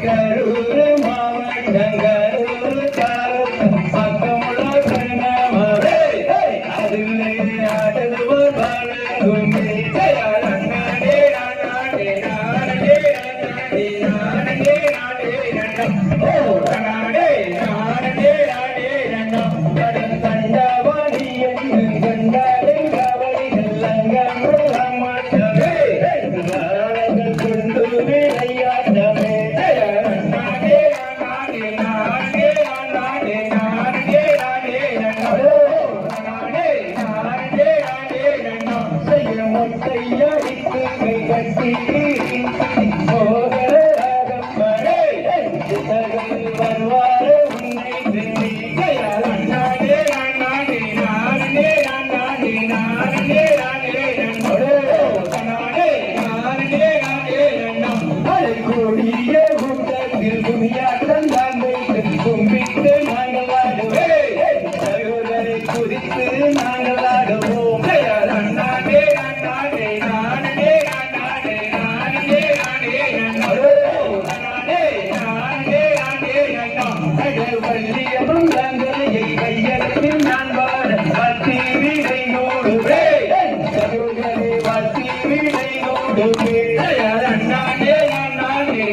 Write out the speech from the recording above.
கரூர் மாவட்டங்கரூர் பக்கமுள்ள கண்ணமரே அதில் ஆடுவர் பாடுமே நானே நானே நானே நானே நானே ஓ நானே நானே நானே கடன் கண்டவாணி என்று கண்டாலே கவலை நல்லங்க மாட்டவே கொண்டு விளையாட்டமே நானே நானே நானே நானே நானே நானே நானே செய்ய முட்டையடித்து கை கட்டி வருவாரு உன்னை திரும்பி நானே நானே நானே நானே நானே கூடிய கூட்டத்தில் குமியாட்டம் தான் வைத்து கும்பிட்டு நாங்கள் ஆடுவோம் சகோதரை குறித்து நாங்கள் ஆடுவோம் நானே நானே நானே நானே நானே வள்ளியமும் கங்களையை கையத்தில் நான் வாழ வாத்தி வீடை நோடுவே சகோதரை வாத்தி வீடை நோடுவே நானே நானே